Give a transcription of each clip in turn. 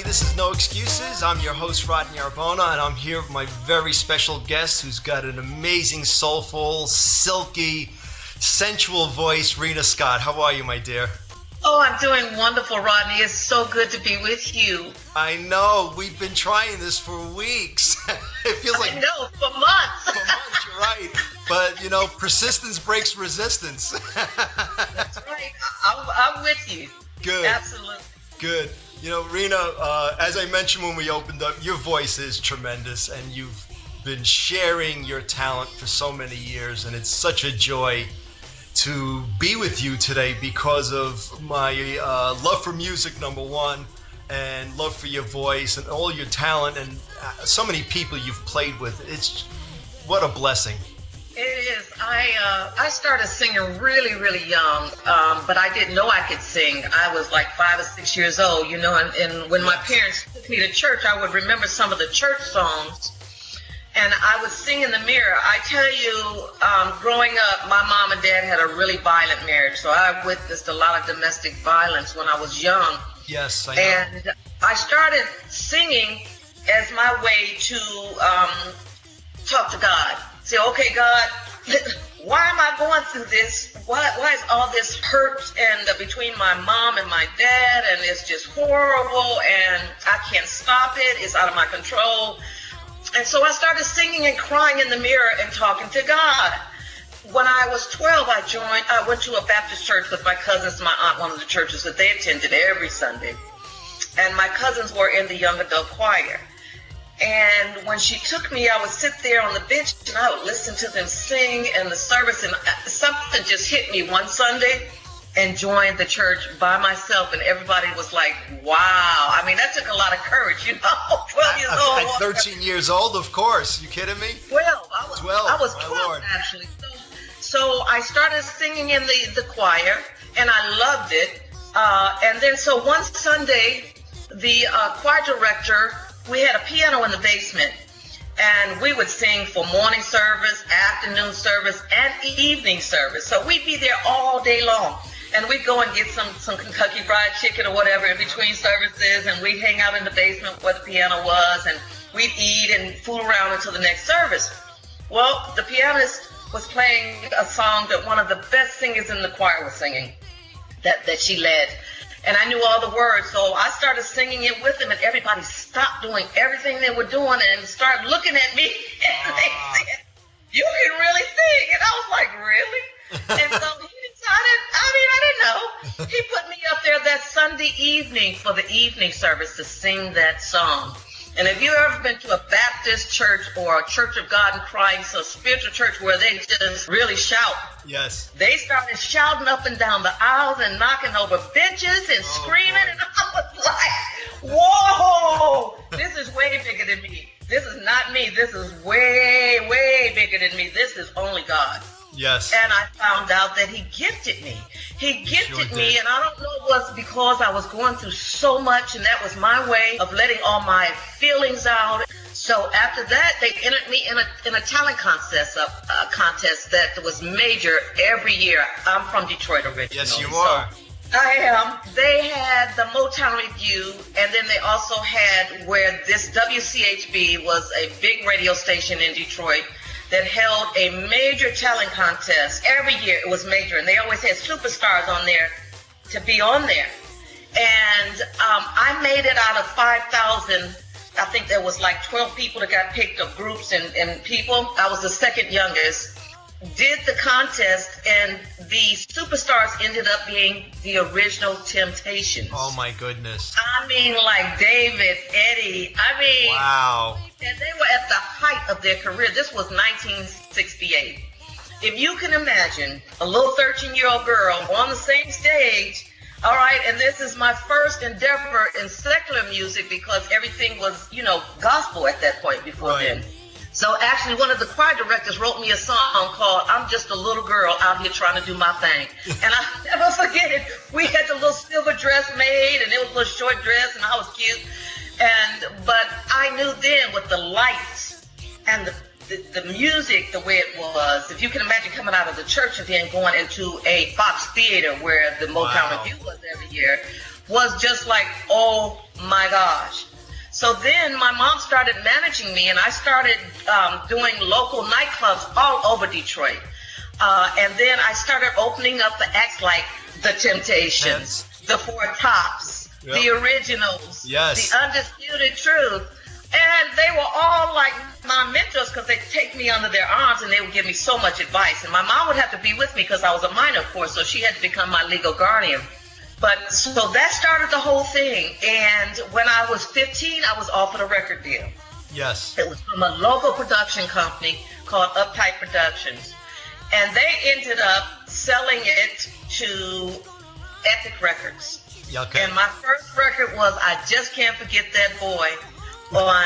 This is No Excuses. I'm your host, Rodney Arbona, and I'm here with my very special guest who's got an amazing, soulful, silky, sensual voice, Rena Scott. How are you, my dear? Oh, I'm doing wonderful, Rodney. It's so good to be with you. I know. We've been trying this for weeks. It feels like... I know, for months. For months, you're right. But, you know, persistence breaks resistance. That's right. I'm with you. Good. Absolutely. Good. You know, Rena, as I mentioned when we opened up, your voice is tremendous, and you've been sharing your talent for so many years, and it's such a joy to be with you today because of my love for music, number one, and love for your voice and all your talent and so many people you've played with. It's what a blessing. It is. I started singing really, really young, but I didn't know I could sing. I was like 5 or 6 years old, you know, and when my parents took me to church, I would remember some of the church songs. And I would sing in the mirror. I tell you, growing up, my mom and dad had a really violent marriage. So I witnessed a lot of domestic violence when I was young. Yes, I know. And I started singing as my way to talk to God. Say, okay, God, why am I going through this? Why is all this hurt and between my mom and my dad? And it's just horrible. And I can't stop it. It's out of my control. And so I started singing and crying in the mirror and talking to God. When I was 12, I went to a Baptist church with my cousins, my aunt, one of the churches that they attended every Sunday. And my cousins were in the young adult choir. And when she took me, I would sit there on the bench and I would listen to them sing in the service. And something just hit me one Sunday and joined the church by myself, and everybody was like, wow. I mean, that took a lot of courage, you know, 12 years old. At 13 years old, of course. You kidding me? 12. I was 12, actually. So I started singing in the choir, and I loved it. And then so one Sunday, the choir director, we had a piano in the basement, and we would sing for morning service, afternoon service, and evening service. So we'd be there all day long. And we'd go and get some Kentucky Fried Chicken or whatever in between services, and we'd hang out in the basement where the piano was, and we'd eat and fool around until the next service. Well, the pianist was playing a song that one of the best singers in the choir was singing, that she led. And I knew all the words, so I started singing it with them, and everybody stopped doing everything they were doing and started looking at me, and they said, "You can really sing." And I was like, really? And so I didn't know. He put me up there that Sunday evening for the evening service to sing that song. And if you've ever been to a Baptist church or a Church of God in Christ, a spiritual church where they just really shout. Yes. They started shouting up and down the aisles and knocking over benches and screaming. Boy. And I was like, whoa, this is way bigger than me. This is not me. This is way, way bigger than me. This is only God. Yes. And I found out that he gifted me. He gifted me, and I don't know if it was because I was going through so much, and that was my way of letting all my feelings out. So after that, they entered me in a talent contest that was major every year. I'm from Detroit originally. Yes, you are. I am. They had the Motown Review, and then they also had where this WCHB was a big radio station in Detroit that held a major talent contest. Every year it was major, and they always had superstars on there to be on there. And I made it out of 5,000. I think there was like 12 people that got picked of groups and people. I was the second youngest. Did the contest, and the superstars ended up being the original Temptations. Oh my goodness. I mean, like David, Eddie. I mean, wow. And they were at the height of their career. This was 1968. If you can imagine a little 13-year-old girl on the same stage, all right, and this is my first endeavor in secular music because everything was, you know, gospel at that point before then. So actually one of the choir directors wrote me a song called "I'm Just a Little Girl Out Here Trying to Do My Thing." And I'll never forget it. We had the little silver dress made, and it was a little short dress, and I was cute. But I knew then with the lights and the music, the way it was, if you can imagine coming out of the church and then going into a Fox Theater where the Motown Review was every year, was just like, oh my gosh. So then my mom started managing me, and I started doing local nightclubs all over Detroit. And then I started opening up the acts like The Temptations, The Four Tops, The Originals, The Undisputed Truth. And they were all like my mentors because they'd take me under their arms and they would give me so much advice. And my mom would have to be with me because I was a minor, of course, so she had to become my legal guardian. But so that started the whole thing. And when I was 15, I was offered a record deal. Yes. It was from a local production company called Uptight Productions. And they ended up selling it to Epic Records. Okay. And my first record was I Just Can't Forget That Boy on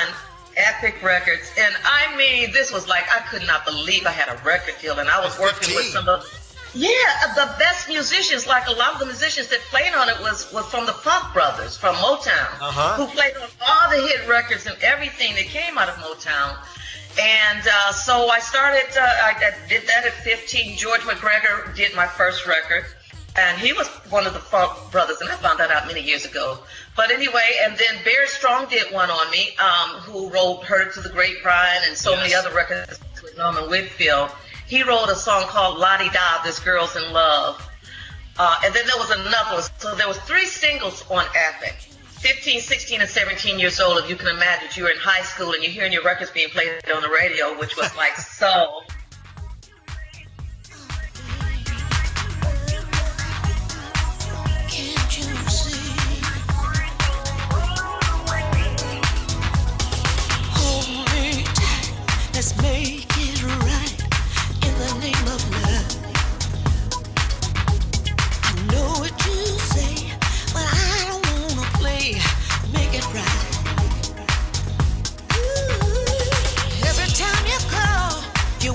Epic Records. And I mean, this was like, I could not believe I had a record deal. And I was working with some of the best musicians. Like a lot of the musicians that played on it was from the Funk Brothers from Motown, who played on all the hit records and everything that came out of Motown. And so I started, I did that at 15. George McGregor did my first record. And he was one of the Funk Brothers, and I found that out many years ago. But anyway, and then Barry Strong did one on me, who wrote Heard It to the Grapevine and so many other records with Norman Whitfield. He wrote a song called La Di Da, This Girl's in Love. And then there was another one. So there was 3 singles on Epic. 15, 16, and 17 years old, if you can imagine, you're in high school and you're hearing your records being played on the radio, which was like so... Let's make it right in the name of love. I know what you say, but I don't wanna play. Make it right. Ooh, every time you call, you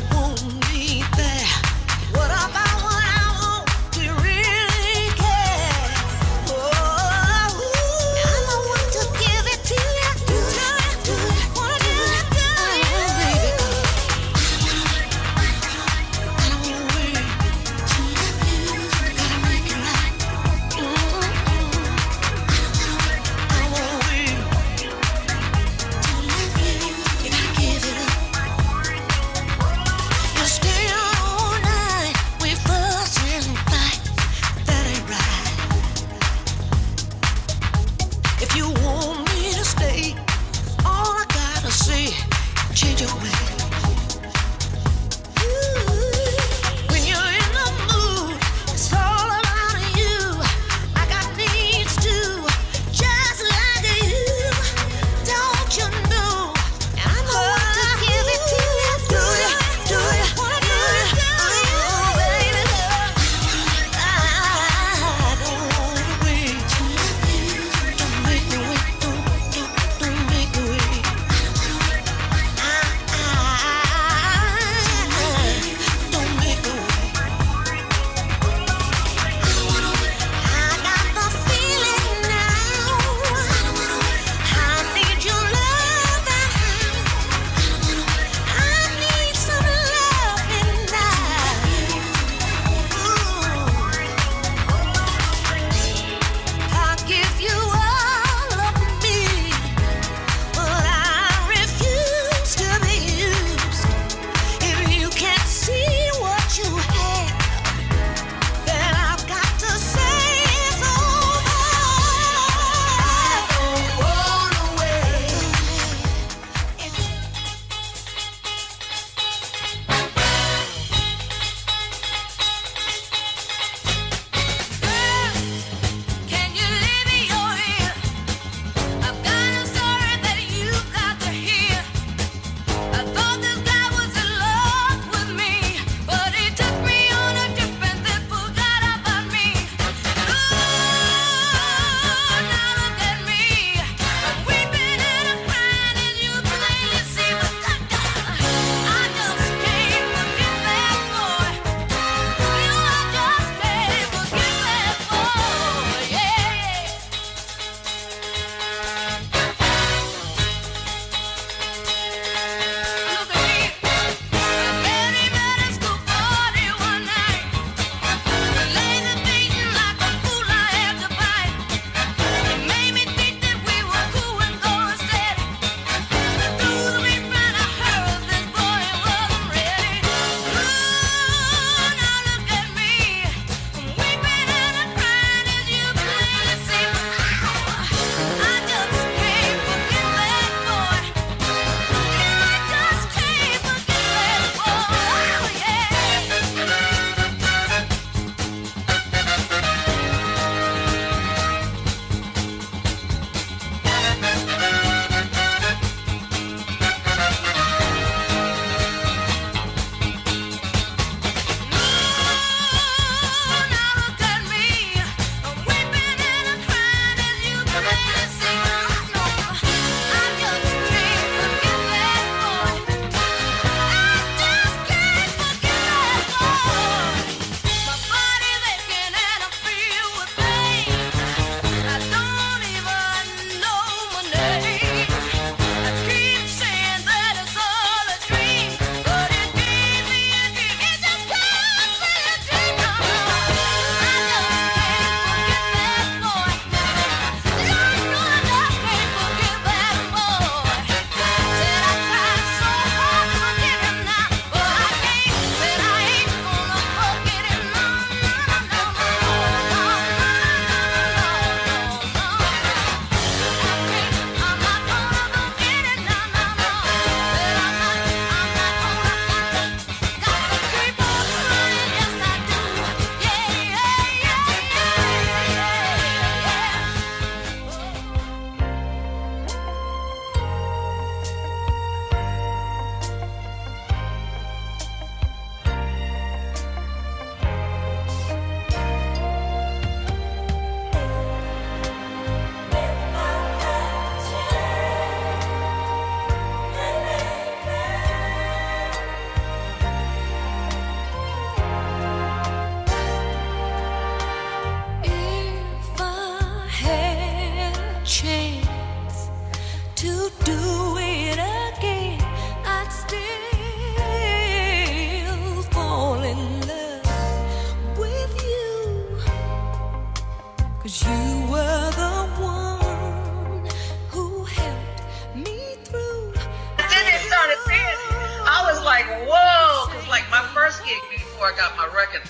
You were the one who helped me through. And then they started saying, I was like, whoa, because like my first gig before I got my record,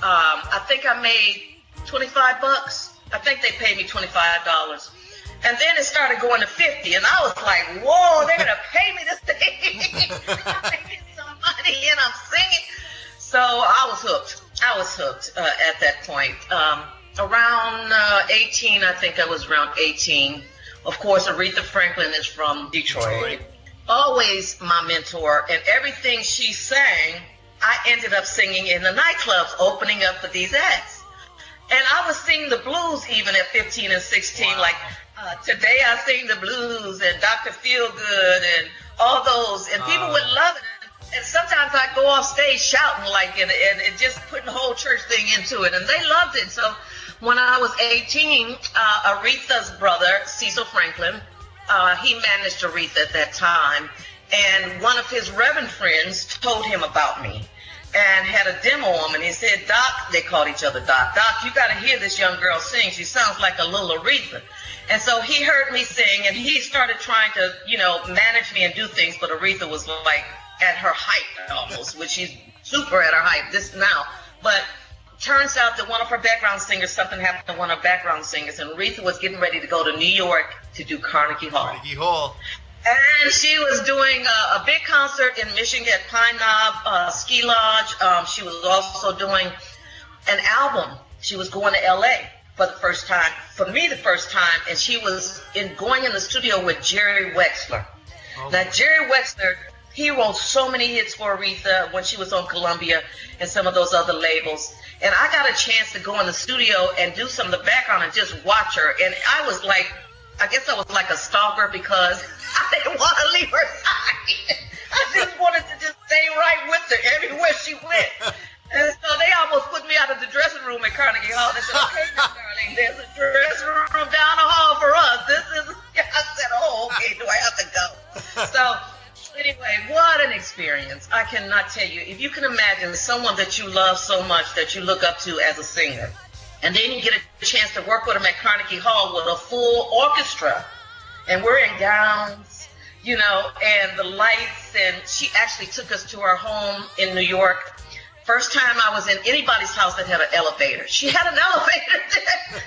I think I made $25. I think they paid me $25. And then it started going to 50, and I was like, whoa, they're gonna pay me this thing. I'm making some money and I'm singing. So I was hooked. At that point. Around 18, I think I was around 18. Of course, Aretha Franklin is from Detroit. Always my mentor, and everything she sang, I ended up singing in the nightclubs, opening up for these acts. And I was singing the blues even at 15 and 16, wow. Like Today I Sing the Blues and Dr. Feelgood and all those, and people would love it. And sometimes I'd go off stage shouting and just putting the whole church thing into it, and they loved it. So when I was 18, Aretha's brother, Cecil Franklin, he managed Aretha at that time, and one of his reverend friends told him about me and had a demo on him, and he said, Doc, they called each other Doc, you got to hear this young girl sing. She sounds like a little Aretha. And so he heard me sing, and he started trying to, manage me and do things, but Aretha was like at her height almost, which she's super at her height this now. But turns out that one of her background singers, something happened to one of her background singers, and Aretha was getting ready to go to New York to do Carnegie Hall. And she was doing a big concert in Michigan at Pine Knob Ski Lodge. She was also doing an album. She was going to L.A. for the first time, and she was going in the studio with Jerry Wexler. Oh. Now, Jerry Wexler, he wrote so many hits for Aretha when she was on Columbia and some of those other labels. And I got a chance to go in the studio and do some of the background and just watch her. And I was like a stalker because I didn't want to leave her side. I just wanted to just stay right with her everywhere she went. And so they almost put me out of the dressing room at Carnegie Hall. They said, okay, darling, there's a dressing room down the hall for us. I said, oh, okay, do I have to go? So anyway, what an experience. I cannot tell you. If you can imagine someone that you love so much that you look up to as a singer, and then you get a chance to work with them at Carnegie Hall with a full orchestra, and we're in gowns, and the lights, and she actually took us to her home in New York. First time I was in anybody's house that had an elevator. She had an elevator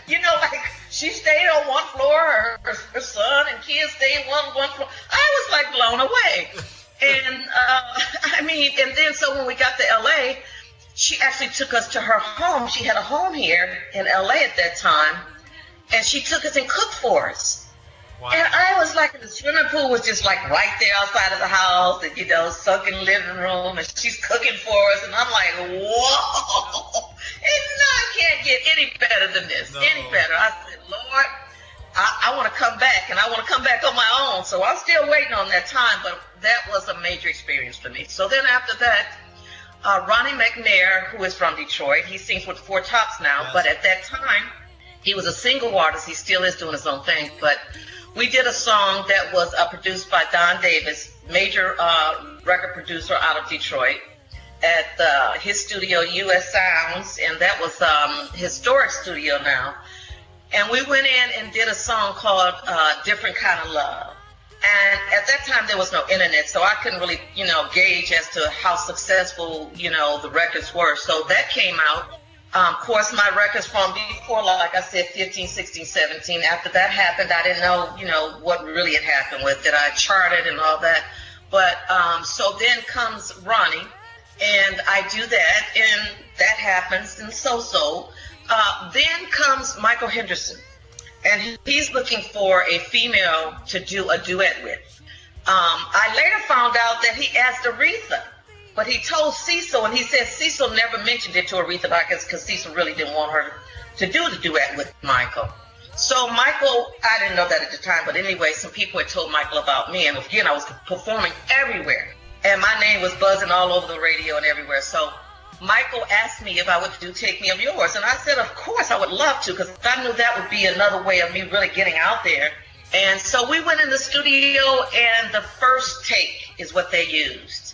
there. She stayed on one floor. Her son and kids stayed on one floor. I was like blown away. And and then so when we got to LA, she actually took us to her home. She had a home here in LA at that time, and she took us and cooked for us. Wow. And I was like, the swimming pool was just like right there outside of the house, and sunken living room, and she's cooking for us, and I'm like, whoa! And I can't get any better than this, any better. I said, Lord, I want to come back, and I want to come back on my own. So I'm still waiting on that time, but that was a major experience for me. So then after that, Ronnie McNair, who is from Detroit, he sings with the Four Tops now, yes. But at that time, he was a single artist. He still is doing his own thing, but we did a song that was produced by Don Davis, major record producer out of Detroit, at his studio, US Sounds, and that was historic studio now. And we went in and did a song called Different Kind of Love. And at that time, there was no internet, so I couldn't really, gauge as to how successful, the records were. So that came out. Of course, my records from before, like I said, 15, 16, 17. After that happened, I didn't know, what really had happened with it. I charted and all that. But so then comes Ronnie, and I do that, and that happens, and so. Then comes Michael Henderson, and he's looking for a female to do a duet with. I later found out that he asked Aretha. But he told Cecil, and he said Cecil never mentioned it to Aretha, because Cecil really didn't want her to do the duet with Michael. So Michael, I didn't know that at the time, but anyway, some people had told Michael about me, and again, I was performing everywhere, and my name was buzzing all over the radio and everywhere. So Michael asked me if I would do Take Me of Yours, and I said, of course, I would love to, because I knew that would be another way of me really getting out there. And so we went in the studio, and the first take is what they used.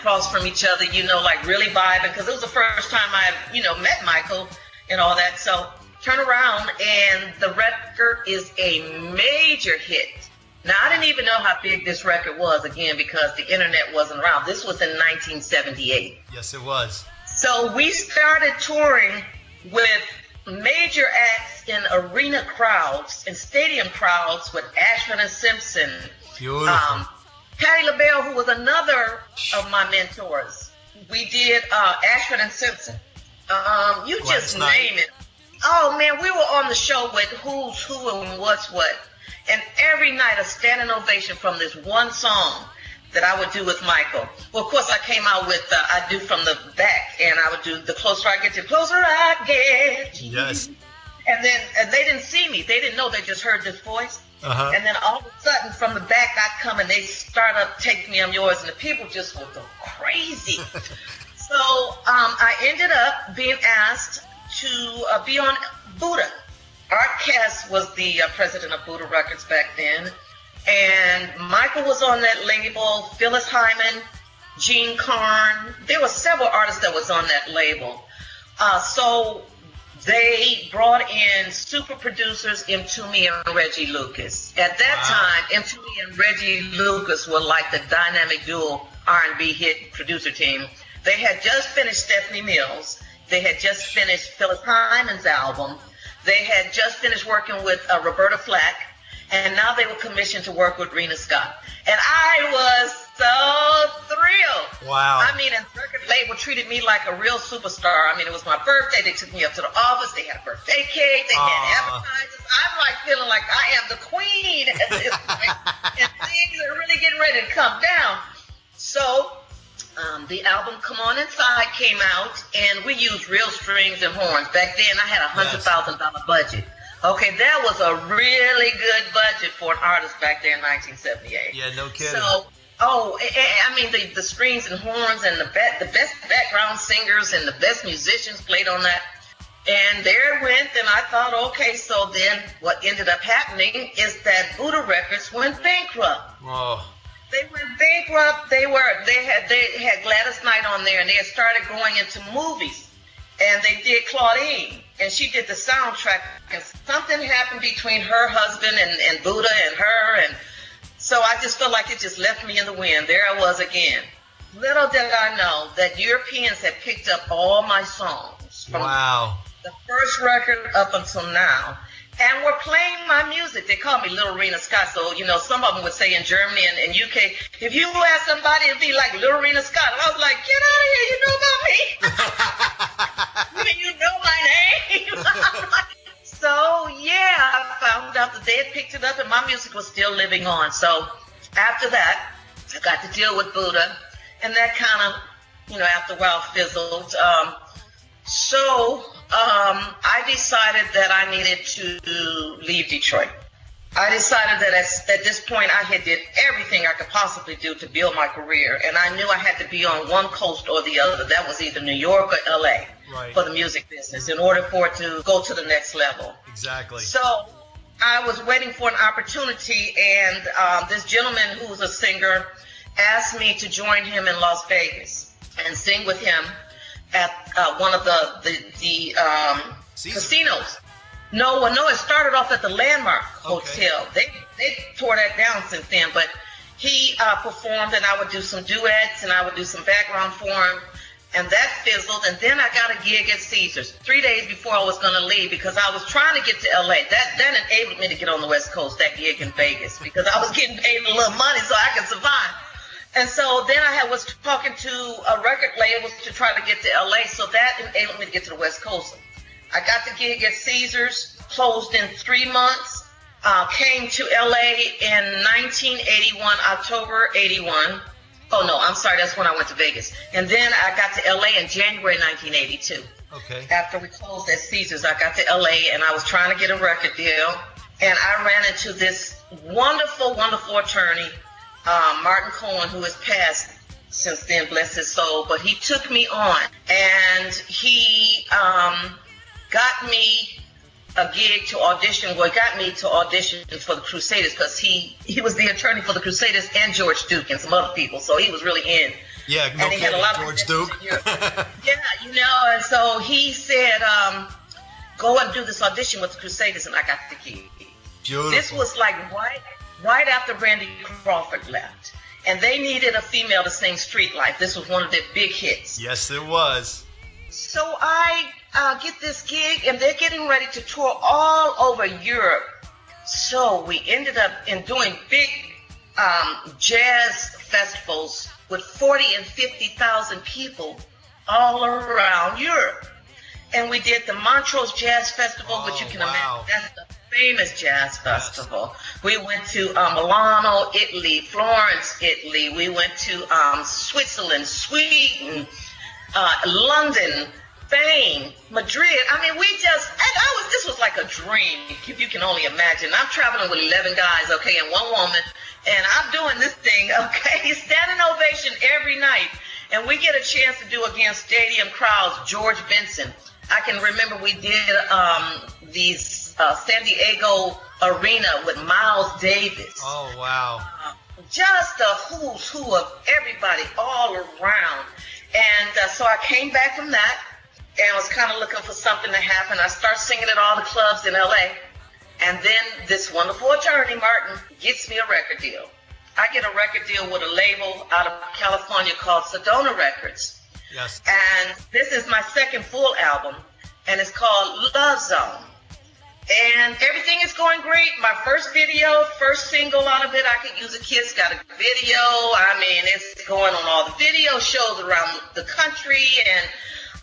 Across from each other, like really vibing, because it was the first time I, met Michael and all that. So turn around and the record is a major hit. Now, I didn't even know how big this record was, again, because the internet wasn't around. This was in 1978. Yes, it was. So we started touring with major acts in arena crowds and stadium crowds with Ashford and Simpson, Beautiful. Patti LaBelle, who was another of my mentors. We did Ashford and Simpson. You just name it. Oh, man, we were on the show with Who's Who and What's What. And every night a standing ovation from this one song that I would do with Michael. Well, of course, I came out with, I do from the back, and I would do The Closer I Get to, Closer I Get. Yes. And then they didn't see me. They didn't know. They just heard this voice. Uh-huh. And then all of a sudden, from the back, I'd come and they start up, Take Me, I'm Yours, and the people just would go crazy. So I ended up being asked to be on Buddha. Art Cass was the president of Buddha Records back then. And Michael was on that label, Phyllis Hyman, Gene Carn. There were several artists that was on that label. So they brought in super producers, Mtumi and Reggie Lucas. At that time, Mtumi and Reggie Lucas were like the dynamic duo R&B hit producer team. They had just finished Stephanie Mills. They had just finished Phyllis Hyman's album. They had just finished working with Roberta Flack. And now they were commissioned to work with Rena Scott. And I was so thrilled. Wow. I mean, and the record label treated me like a real superstar. I mean, it was my birthday. They took me up to the office. They had a birthday cake. They had appetizers. I'm like feeling like I am the queen at this point. And things are really getting ready to come down. So the album Come On Inside came out, and we used real strings and horns. Back then, I had a $100,000 budget. Okay, that was a really good budget for an artist back there in 1978. Yeah, no kidding. So, I mean, the strings and horns and the best background singers and the best musicians played on that. And there it went, and I thought, okay, so then what ended up happening is that Buddha Records went bankrupt. Oh. They went bankrupt. They had Gladys Knight on there, and they had started going into movies. And they did Claudine, and she did the soundtrack. And something happened between her husband and Buddha and her, and so I just felt like it just left me in the wind. There I was again. Little did I know that Europeans had picked up all my songs from the first record up until now, and were playing my music. They called me Little Rena Scott. So, you know, some of them would say in Germany and UK, if you ask somebody, it'd be like Little Rena Scott. And I was like, get out of here, you know about me? You know my name? So, yeah, I found out that they had picked it up and my music was still living on. So, after that, I got to deal with Buddha. And that kind of, you know, after a while fizzled. I decided that I needed to leave Detroit. I decided that at this point I had did everything I could possibly do to build my career, and I knew I had to be on one coast or the other. That was either New York or LA for the music business in order for it to go to the next level. Exactly. So I was waiting for an opportunity, and this gentleman who's a singer asked me to join him in Las Vegas and sing with him at one of the casinos. No, it started off at the Landmark Hotel. They tore that down since then, but he performed, and I would do some duets, and I would do some background for him, and that fizzled. And then I got a gig at Caesars 3 days before I was going to leave, because I was trying to get to LA. That enabled me to get on the West Coast, that gig in Vegas, because I was getting paid a little money so I could survive. And so then I was talking to a record label to try to get to LA, so that enabled me to get to the West Coast. I got the gig at Caesars, closed in 3 months, came to LA in 1981, October 81. Oh no, I'm sorry, that's when I went to Vegas. And then I got to LA in January 1982. Okay. After we closed at Caesars, I got to LA and I was trying to get a record deal. And I ran into this wonderful, wonderful attorney, Martin Cohen, who has passed since then, bless his soul. But he took me on, and he got me a gig to audition. Well, got me to audition for the Crusaders, because he was the attorney for the Crusaders and George Duke and some other people, so he was really in. Yeah, no kidding, George Duke. Yeah, you know, and so he said, go and do this audition with the Crusaders, and I got the gig. Beautiful. This was like right after Randy Crawford left, and they needed a female to sing Street Life. This was one of their big hits. Yes, it was. So I get this gig, and they're getting ready to tour all over Europe. So we ended up in doing big jazz festivals with 40 and 50,000 people all around Europe. And we did the Montrose Jazz Festival, which you can imagine, that's the famous jazz festival. We went to Milano, Italy, Florence, Italy. We went to Switzerland, Sweden, London, Spain, Madrid. I mean, this was like a dream, if you can only imagine. I'm traveling with 11 guys, okay, and one woman, and I'm doing this thing, okay, standing ovation every night. And we get a chance to do against stadium crowds, George Benson. I can remember we did these San Diego Arena with Miles Davis. Oh, wow. Just a who's who of everybody all around. And so I came back from that and was kind of looking for something to happen. I started singing at all the clubs in LA. And then this wonderful attorney, Martin, gets me a record deal. I get a record deal with a label out of California called Sedona Records. Yes. And this is my second full album, and it's called Love Zone. And everything is going great. My first single out of it, I Could Use a Kiss, got a video. I mean, it's going on all the video shows around the country, and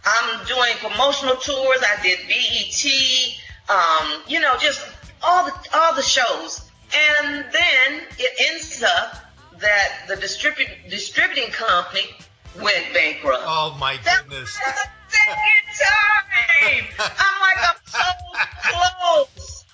I'm doing promotional tours. I did BET, just all the shows. And then it ends up that the distributing company went bankrupt. Oh my goodness. That's the second time. I'm like, I'm so close.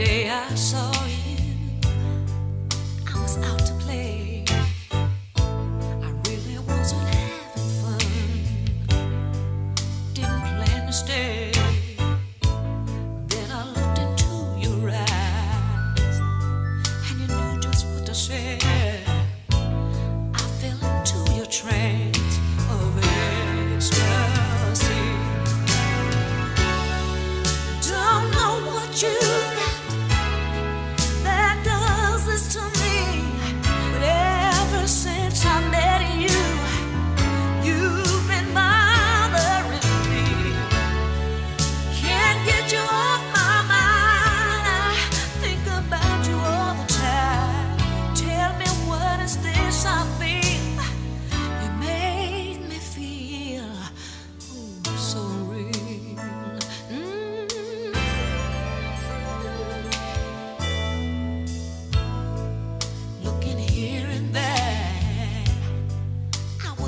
day I saw you, I was out to play.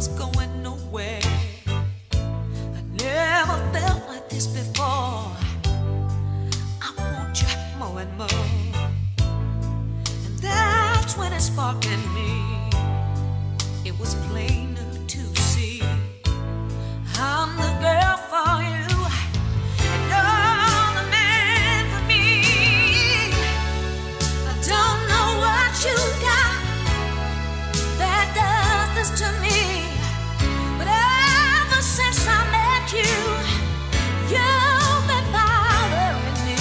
was going nowhere. I never felt like this before. I want you more and more. And that's when it sparked in me. It was plainer to see. I'm the girl for you. And you're the man for me. I don't know what you got that does this to me, but ever since I met you, you've been bothering me.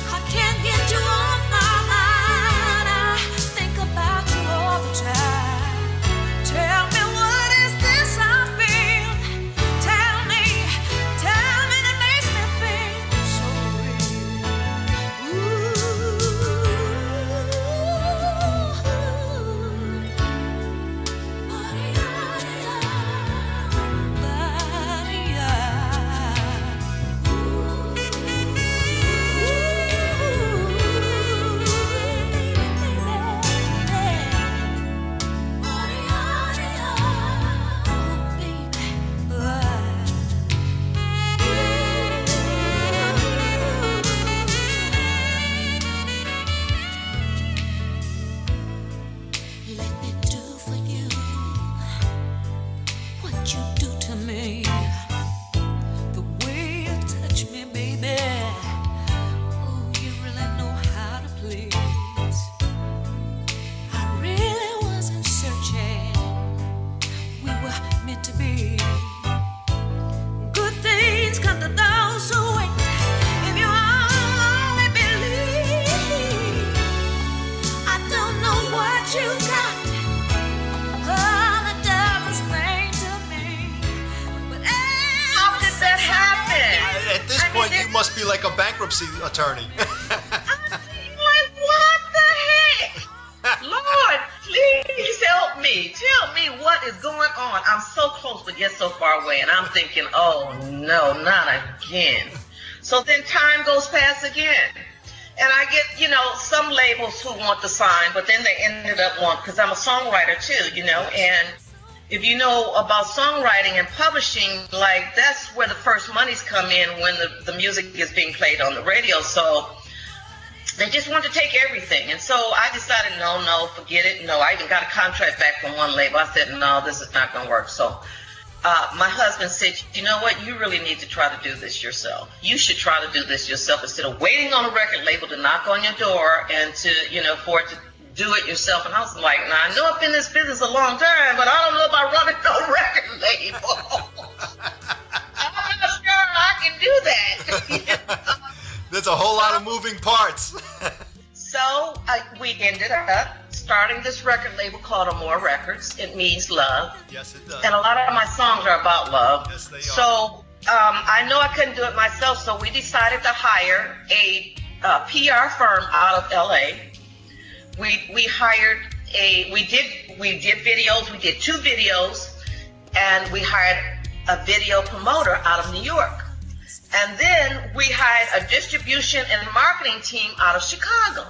I can't get you off my mind. I think about you all the time. Tell me, what is this I feel? Tell me that makes me feel so real. Let me do for you what you do to me. The way you touch me, baby. Oh, you really know how to please. I really wasn't searching. We were meant to be. Good things come to those who wait. If you only believe. I don't know what you got. Oh, that does this thing to me. But How did that happen? At this point, you must be like a bankruptcy attorney. Like, what the heck? Lord, please help me. Tell me what is going on. I'm so close, but yet so far away. And I'm thinking, oh, no, not again. So then time goes past again. And I get, some labels who want to sign, but then they ended up wanting, because I'm a songwriter too, and if you know about songwriting and publishing, like that's where the first monies come in when the music is being played on the radio. So they just want to take everything. And so I decided, no, forget it. No, I even got a contract back from one label. I said, no, this is not going to work. So my husband said, you know what, you really need to try to do this yourself. You should try to do this yourself instead of waiting on a record label to knock on your door and to, for it to do it yourself. And I was like, now I know I've been in this business a long time, but I don't know about running no record label. I'm not sure I can do that. There's a whole lot of moving parts. So we ended up starting this record label called Amore Records. It means love. Yes, it does. And a lot of my songs are about love. Yes, they are. So I know I couldn't do it myself, so we decided to hire a PR firm out of LA. We hired we did videos. We did 2 videos, and we hired a video promoter out of New York. And then we hired a distribution and marketing team out of Chicago.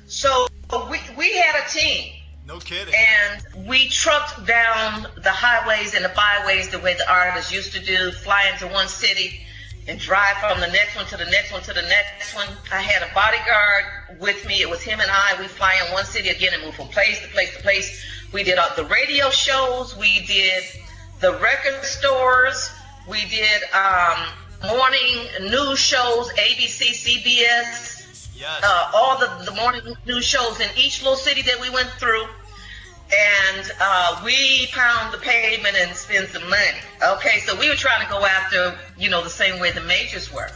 So we had a team. No kidding. And we trucked down the highways and the byways the way the artists used to do, fly into one city and drive from the next one to the next one to the next one. I had a bodyguard with me. It was him and I. We fly in one city again and move from place to place to place. We did the radio shows. We did the record stores. We did morning news shows, ABC, CBS. Yes. All the morning news shows in each little city that we went through. And we pound the pavement and spend some money. Okay, so we were trying to go after, the same way the majors were.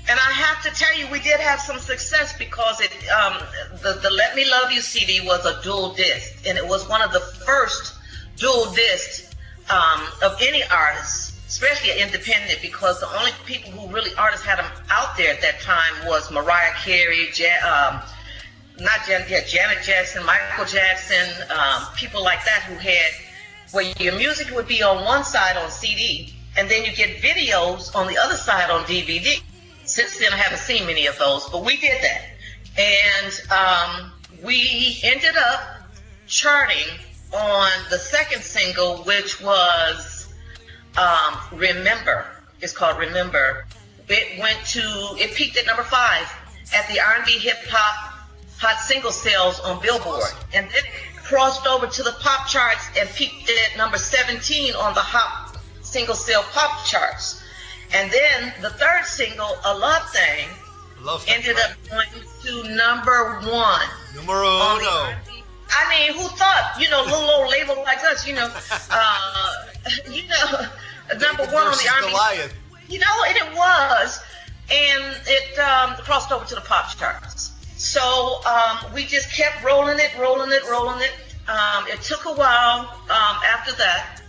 And I have to tell you, we did have some success because the Let Me Love You CD was a dual disc. And it was one of the first dual discs of any artist, especially independent, because the only people who really artists had them out there at that time was Mariah Carey, Janet Jackson, Michael Jackson, people like that who had, where your music would be on one side on CD, and then you get videos on the other side on DVD. Since then, I haven't seen many of those, but we did that. And we ended up charting on the second single, which was Remember. It's called Remember. It peaked at number 5 at the R&B Hip Hop Hot Single Sales on Billboard. And then it crossed over to the pop charts and peaked at number 17 on the Hot Single Sale Pop charts. And then the third single, A Love Thang, ended up going to number 1. Numero uno. I mean, who thought, little old label like us, number 1 on the R&B. Goliath. And it was. And it crossed over to the pop charts. So we just kept rolling it. It took a while after that,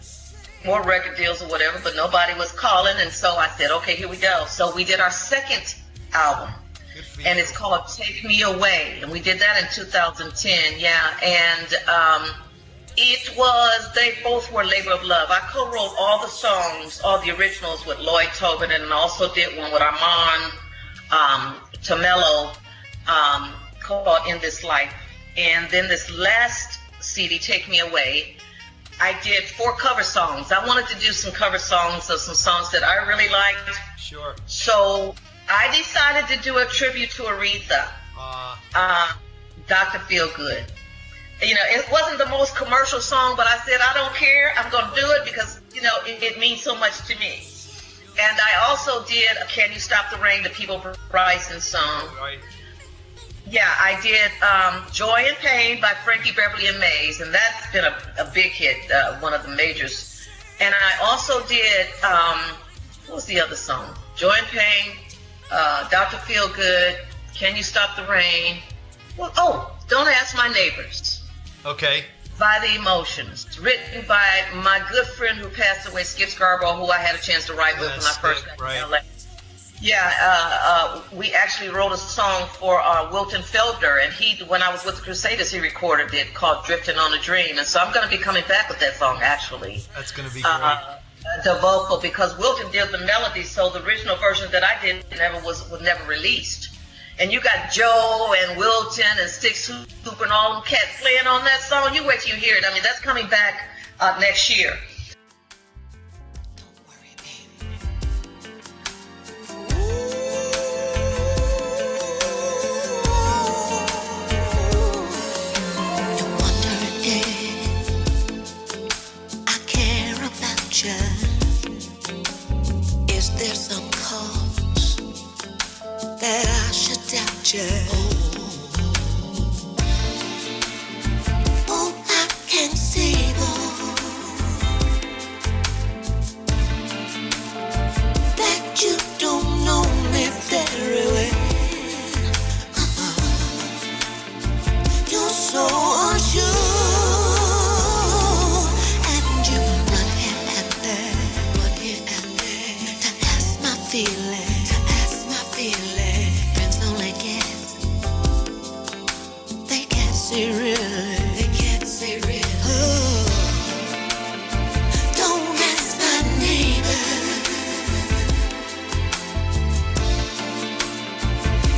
more record deals or whatever, but nobody was calling. And so I said, okay, here we go. So we did our second album. And it's called Take Me Away. And we did that in 2010, yeah. And they both were labor of love. I co-wrote all the songs, all the originals with Lloyd, Tolbert, and I also did one with Armand Tamello called In This Life. And then this last CD, Take Me Away, I did 4 cover songs. I wanted to do some cover songs of some songs that I really liked. Sure. So I decided to do a tribute to Aretha, Dr. Feelgood. It wasn't the most commercial song, but I said, I don't care. I'm going to do it because, it means so much to me. And I also did Can You Stop the Rain, the People Bryson song. Right. Yeah, I did Joy and Pain by Frankie Beverly and Mays, and that's been a big hit, one of the majors. And I also did, what was the other song? Joy and Pain, Dr. Feelgood, Can You Stop the Rain? Don't Ask My Neighbors. Okay. By the Emotions, written by my good friend who passed away, Skip Scarborough, who I had a chance to write with when I first got to LA. Yeah, we actually wrote a song for Wilton Felder, and when I was with the Crusaders, he recorded it called Drifting on a Dream. And so I'm going to be coming back with that song, actually. That's going to be great. The vocal, because Wilton did the melody, so the original version that I did was never released. And you got Joe and Wilton and Six Hoop and all them cats playing on that song. You wait till you hear it. I mean, that's coming back next year. Don't worry, baby. You're wondering if I care about you. Is there some cause that I should doubt you? Oh, I can see that you don't know me very well. You're so unsure, and you run here and there to ask my feelings. Friends only guess, they can't say really. Oh, don't ask my neighbor,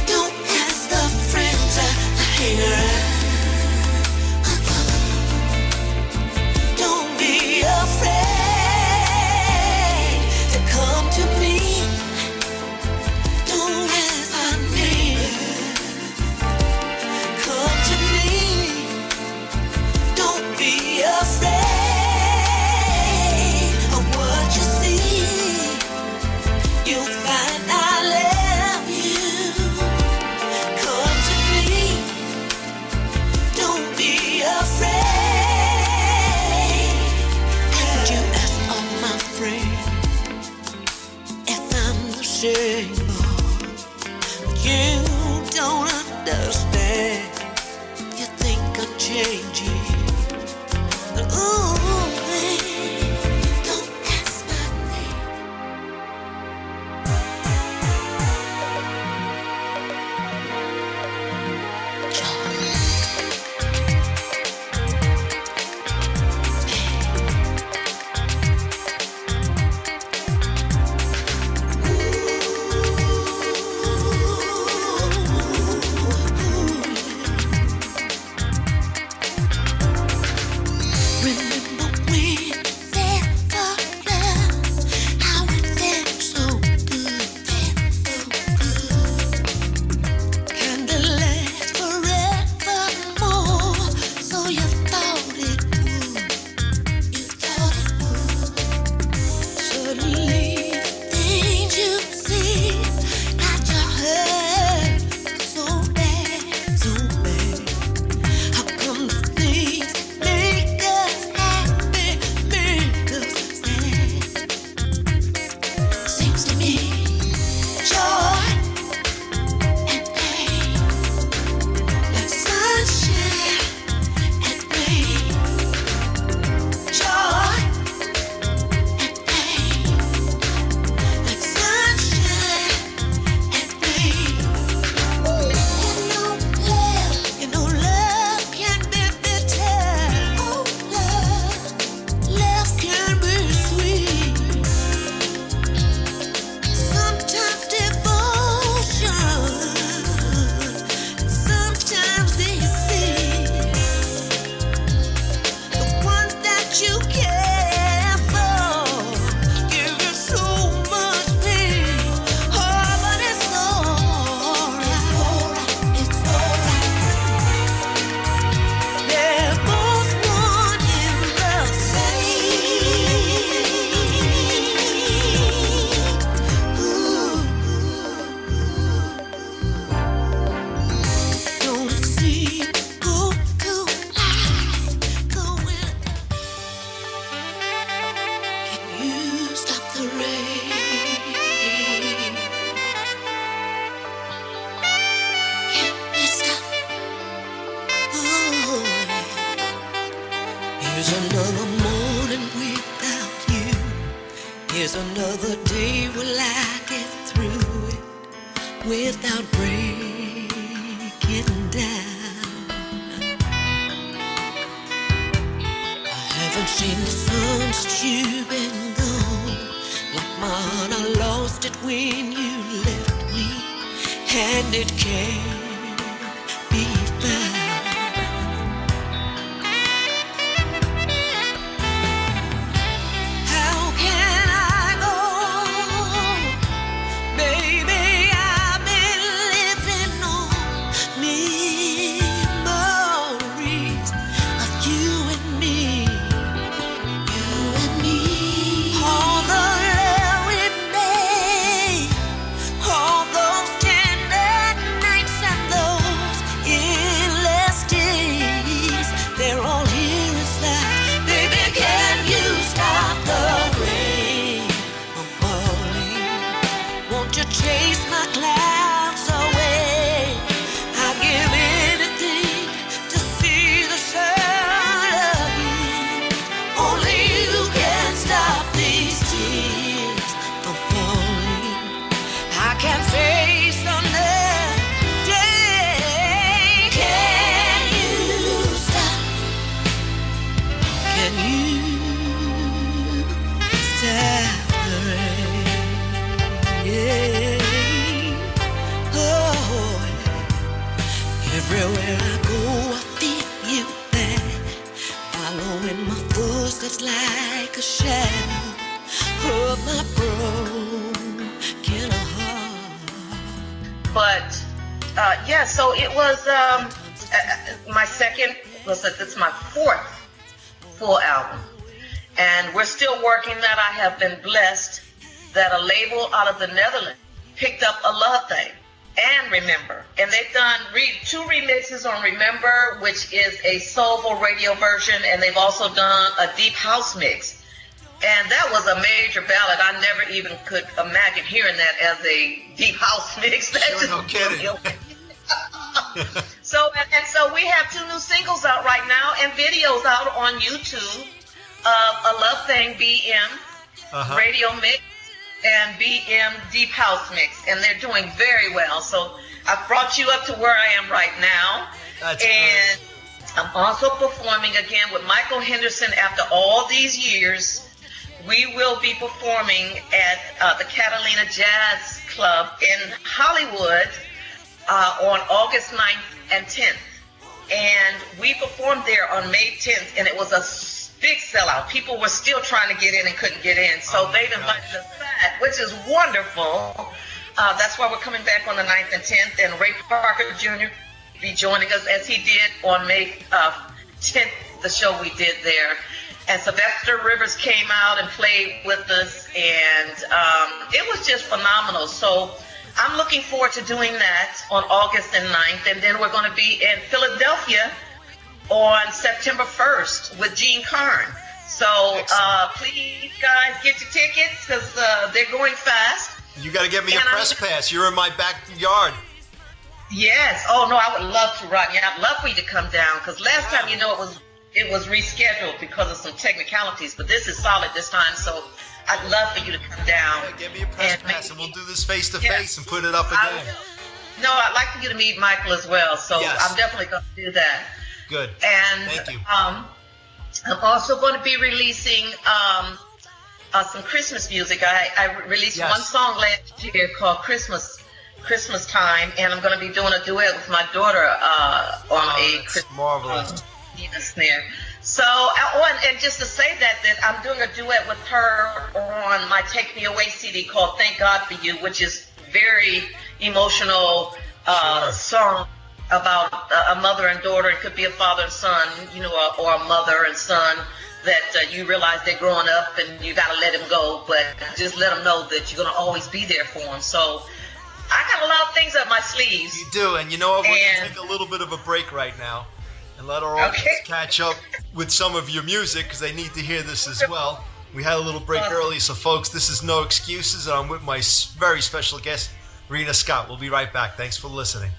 don't ask the friends I hang around. Don't be afraid to come to me. Don't ask my neighbor, come to me. Don't be afraid. Here's another morning without you. Here's another day will I get through it without breaking down. I haven't seen the sun since you've been gone. Like my heart, I lost it when you left me, and it can't be found. Everywhere I go, I feel you there, following my footsteps like a shadow of my broken heart. But yeah, so it was my second, it's my fourth full album, and we're still working that. I have been blessed that a label out of the Netherlands picked up A Love Thang and Remember, and they've done two remixes on Remember, which is a soulful radio version, and they've also done a deep house mix, and that was a major ballad. I never even could imagine hearing that as a deep house mix. That's sure, no kidding. So we have 2 new singles out right now and videos out on YouTube of A Love Thang BM radio mix and BM Deep House Mix, and they're doing very well. So I've brought you up to where I am right now. That's and great. I'm also performing again with Michael Henderson after all these years. We will be performing at the Catalina Jazz Club in Hollywood on August 9th and 10th. And we performed there on May 10th, and it was a big sellout. People were still trying to get in and couldn't get in. So they've invited us back, which is wonderful. That's why we're coming back on the 9th and 10th. And Ray Parker Jr. will be joining us as he did on May 10th, the show we did there. And Sylvester Rivers came out and played with us, and it was just phenomenal. So I'm looking forward to doing that on August and 9th. And then we're going to be in Philadelphia on September 1st with Gene Carn. So please, guys, get your tickets because they're going fast. You got to get me a press pass. You're in my backyard. Yes. Oh, no, I would love to, Rodney. I'd love for you to come down because last time, it was rescheduled because of some technicalities, but this is solid this time, so I'd love for you to come down. Yeah, get me a press pass, and we'll do this face-to-face and put it up again. No, I'd like for you to meet Michael as well, so I'm definitely going to do that. Good. And thank you. I'm also going to be releasing some Christmas music. I released one song last year called Christmas Time, and I'm going to be doing a duet with my daughter on a Christmas marvelous snare. So, and just to say that I'm doing a duet with her on my Take Me Away CD called Thank God For You, which is very emotional song about a mother and daughter. It could be a father and son, or a mother and son that you realize they're growing up and you got to let them go, but just let them know that you're going to always be there for them. So I got a lot of things up my sleeves. You do, and you know what? We're going to take a little bit of a break right now and let our audience catch up with some of your music because they need to hear this as well. We had a little break early, so folks, this is No Excuses, and I'm with my very special guest, Rena Scott. We'll be right back. Thanks for listening.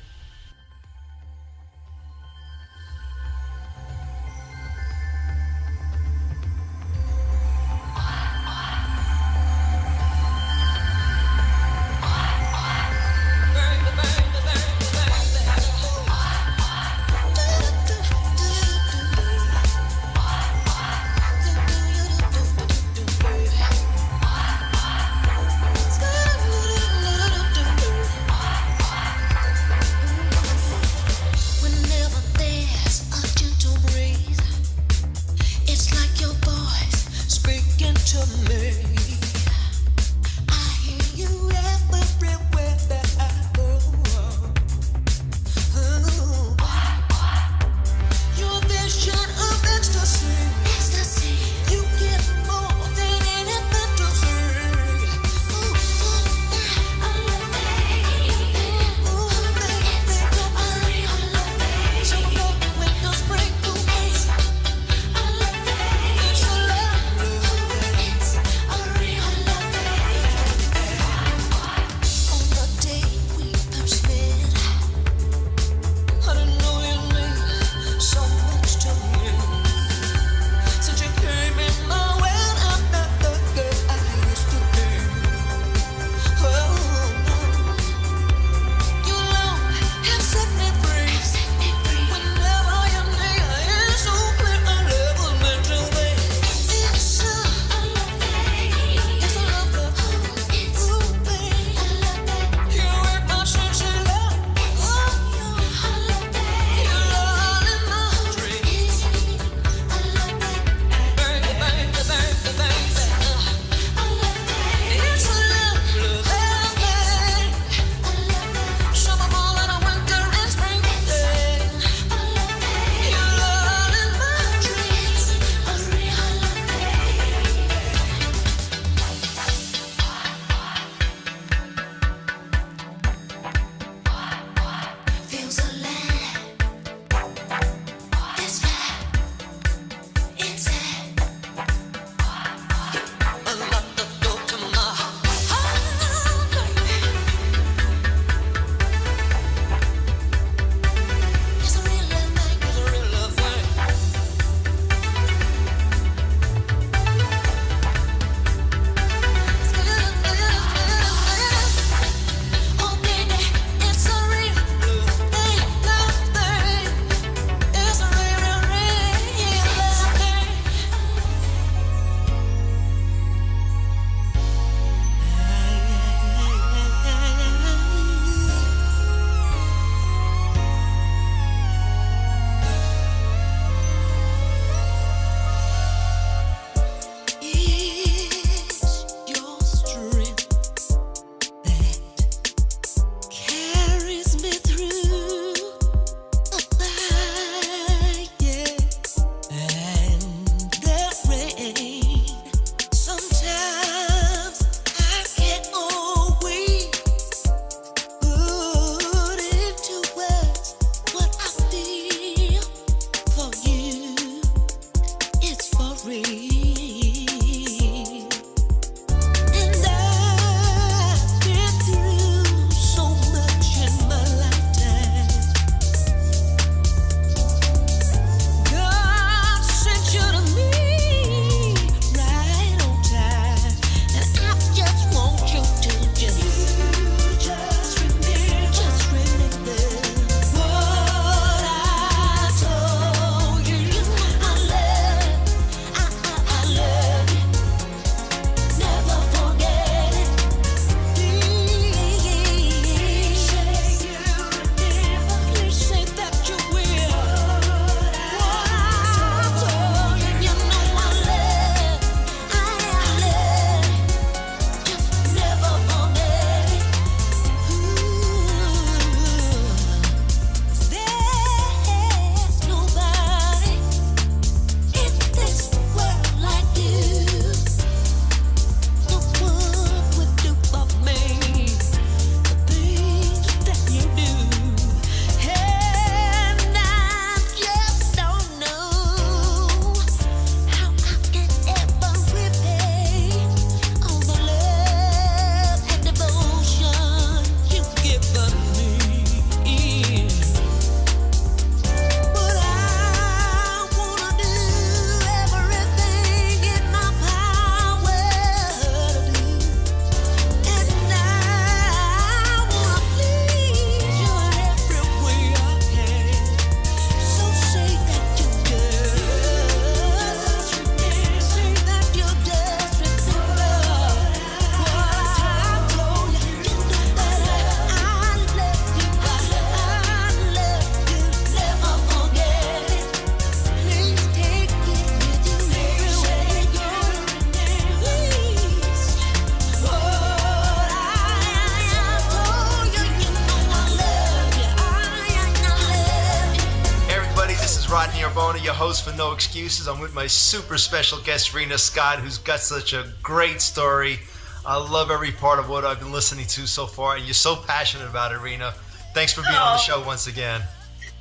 of your hosts for No Excuses. I'm with my super special guest, Rena Scott, who's got such a great story. I love every part of what I've been listening to so far, and you're so passionate about it, Rena. Thanks for being on the show once again.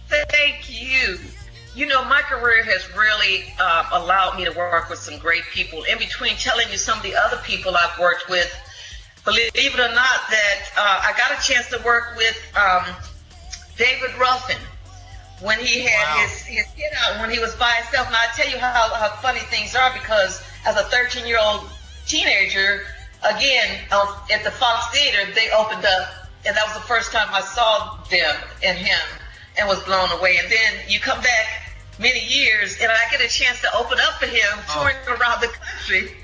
Thank you. You know, my career has really allowed me to work with some great people. In between telling you some of the other people I've worked with, believe it or not, that I got a chance to work with David Ruffin when he had his hit out, when he was by himself. And I tell you how funny things are, because as a 13-year-old teenager, again, at the Fox Theater, they opened up, and that was the first time I saw them and him and was blown away. And then you come back many years, and I get a chance to open up for him, touring around the country.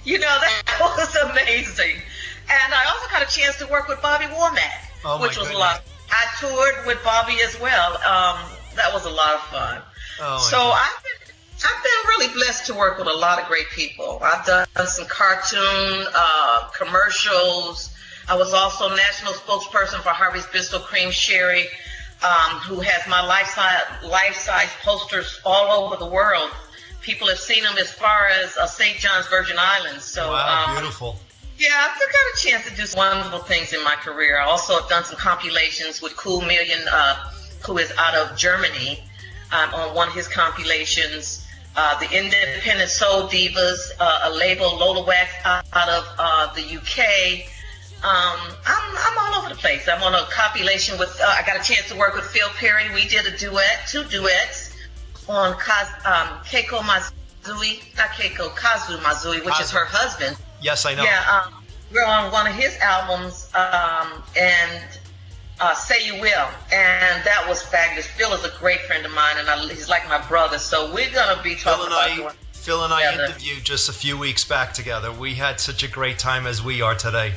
You know, that was amazing. And I also got a chance to work with Bobby Womack, which was a lot. I toured with Bobby as well. That was a lot of fun. So I've been really blessed to work with a lot of great people. I've done some cartoon commercials. I was also national spokesperson for Harvey's Bristol Cream Sherry, who has my life-size posters all over the world. People have seen them as far as St. John's Virgin Islands. So, beautiful. Yeah, I've got a chance to do some wonderful things in my career. I also have done some compilations with Cool Million, who is out of Germany, on one of his compilations. The Independent Soul Divas, a label, Lola Wax, out of the UK. I'm all over the place. I'm on a compilation with, I got a chance to work with Phil Perry. We did a duet, 2 duets on Kazu Mazui, which is her husband. Yes, I know. Yeah, we're on one of his albums, and Say You Will, and that was fabulous. Phil is a great friend of mine, and he's like my brother, so we're going to be talking about Phil and I interviewed just a few weeks back together. We had such a great time as we are today.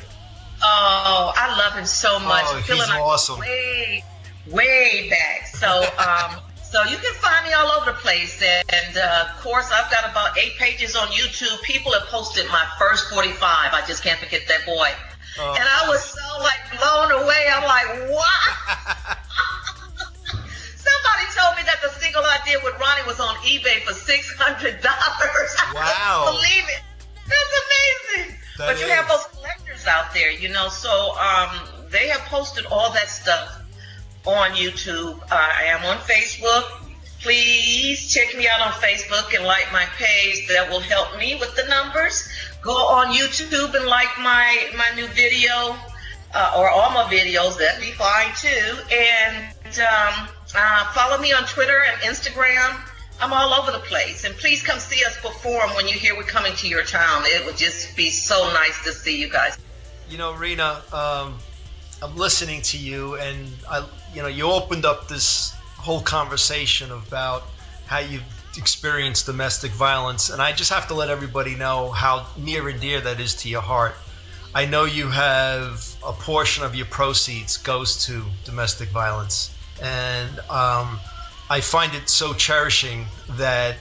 Oh, I love him so much. Phil and I awesome. Way back. So, so you can find me all over the place. And of course, I've got about 8 pages on YouTube. People have posted my first 45. I just can't forget that boy. And I was so blown away. I'm like, what? Somebody told me that the single I did with Ronnie was on eBay for $600. Wow. I couldn't believe it. That's amazing. But you have those collectors out there, you know, so they have posted all that stuff on YouTube. I am on Facebook. Please check me out on Facebook and like my page. That will help me with the numbers. Go on YouTube and like my new video, or all my videos. That'd be fine too. And follow me on Twitter and Instagram. I'm all over the place. And please come see us perform when you hear we're coming to your town. It would just be so nice to see you guys. You know, Rena, I'm listening to you, and you opened up this whole conversation about how you've experienced domestic violence, and I just have to let everybody know how near and dear that is to your heart. I know you have a portion of your proceeds goes to domestic violence, and I find it so cherishing that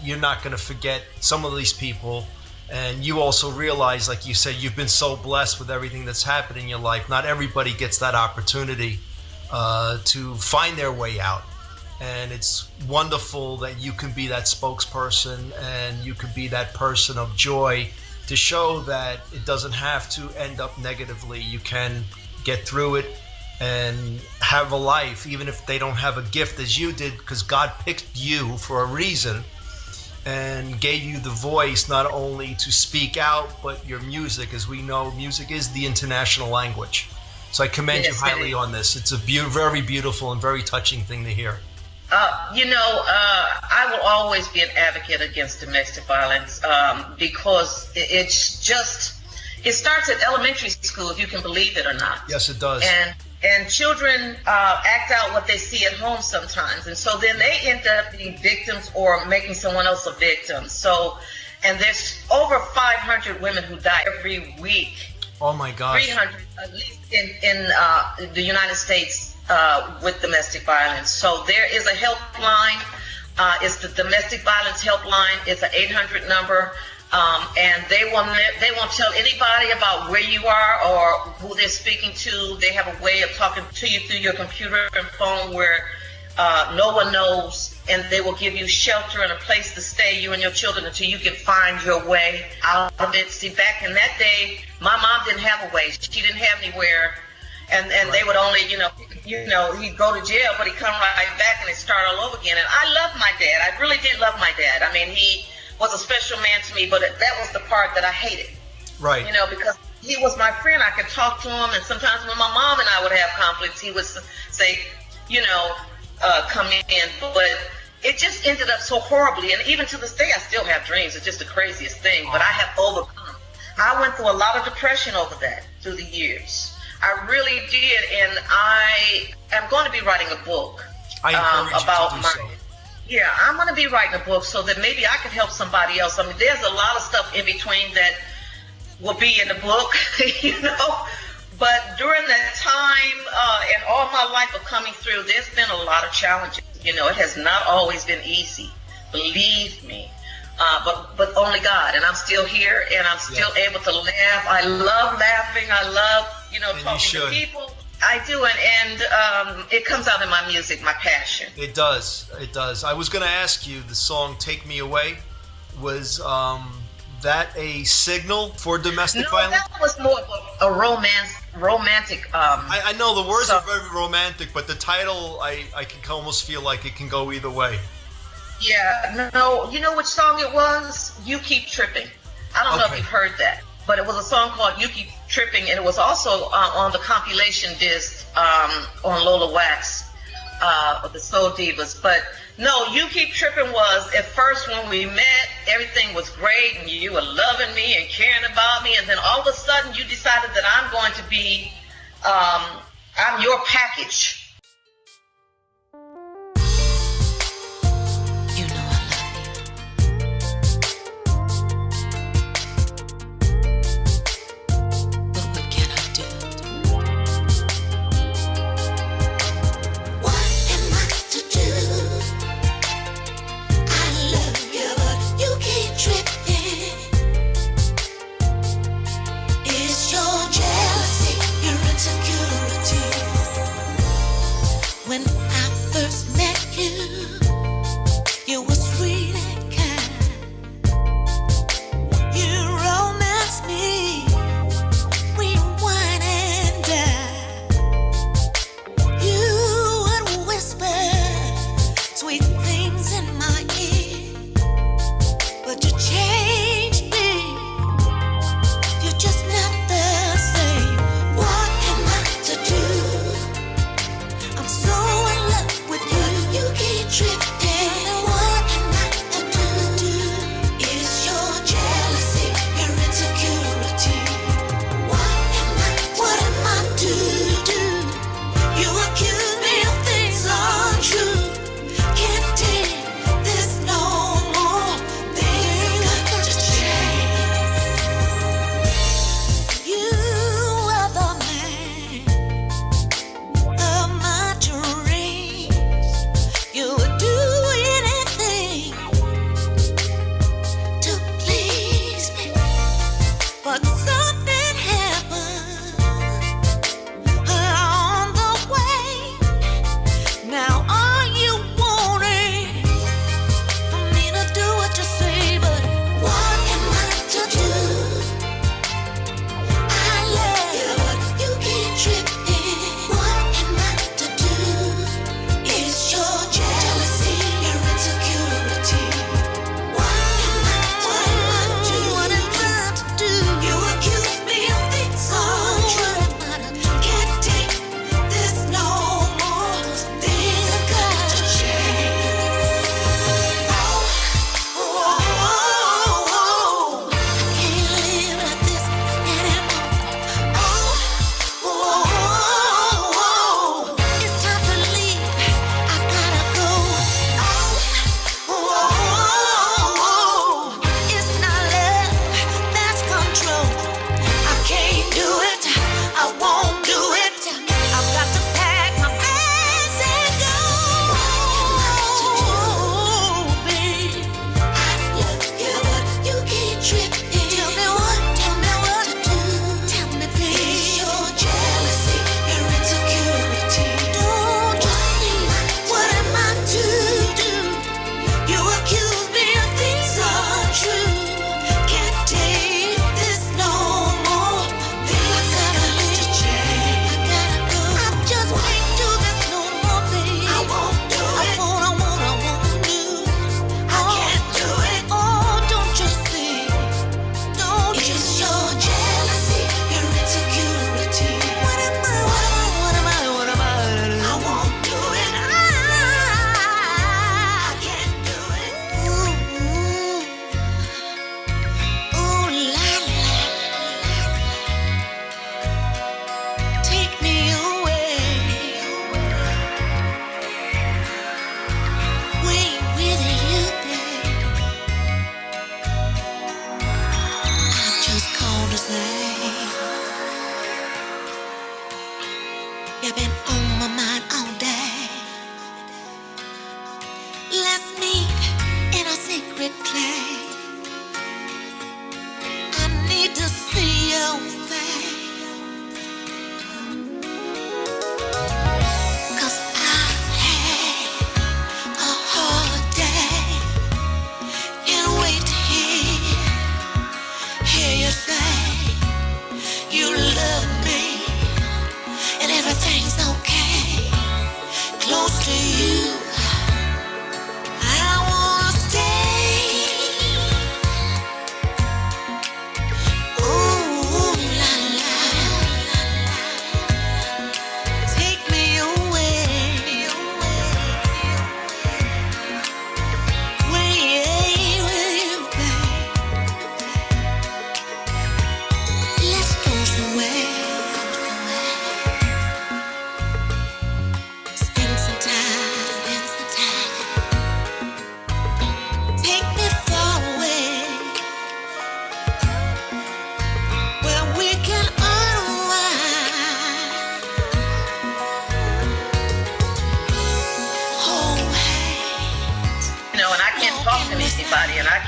you're not going to forget some of these people. And you also realize, like you said, you've been so blessed with everything that's happened in your life. Not everybody gets that opportunity to find their way out. And it's wonderful that you can be that spokesperson, and you can be that person of joy to show that it doesn't have to end up negatively. You can get through it and have a life, even if they don't have a gift as you did, because God picked you for a reason and gave you the voice not only to speak out, but your music. As we know, music is the international language. So I commend you highly on this. It's a very beautiful and very touching thing to hear. I will always be an advocate against domestic violence, because it starts at elementary school, if you can believe it or not. Yes, it does. And children act out what they see at home sometimes. And so then they end up being victims or making someone else a victim. So, and there's over 500 women who die every week. Oh my gosh. 300 at least in the United States with domestic violence. So there is a helpline. It's the Domestic Violence Helpline. It's an 800 number. And they won't tell anybody about where you are or who they're speaking to. They have a way of talking to you through your computer and phone where no one knows, and they will give you shelter and a place to stay, you and your children, until you can find your way out of it. See, back in that day, my mom didn't have a way. She didn't have anywhere, and they would only, he'd go to jail, but he'd come right back and they'd start all over again. And I loved my dad. I really did love my dad. I mean, he was a special man to me, but that was the part that I hated. Right. Because he was my friend. I could talk to him, and sometimes when my mom and I would have conflicts, he would say, come in. But it just ended up so horribly, and even to this day, I still have dreams. It's just the craziest thing, but I have overcome. I went through a lot of depression over that through the years. I really did, and I am going to be writing a book about my. So. Yeah, I'm going to be writing a book so that maybe I could help somebody else. I mean, there's a lot of stuff in between that will be in the book, But during that time and all my life of coming through, there's been a lot of challenges. It has not always been easy, believe me. But only God, and I'm still here, and I'm still able to laugh. I love laughing. I love, talking to people. I do, and it comes out in my music, my passion. It does. I was going to ask you, the song "Take Me Away" was that a signal for domestic violence? No, that was more of a romantic. I know the words are very romantic, but the title, I can almost feel like it can go either way. Yeah, no, you know which song it was? You Keep Tripping. I don't know if you've heard that, but it was a song called You Keep Tripping, and it was also on the compilation disc on Lola Wax of the Soul Divas. But no, You Keep Tripping was, at first when we met, everything was great, and you were loving me and caring about me, and then all of a sudden you decided that I'm going to be, I'm your package.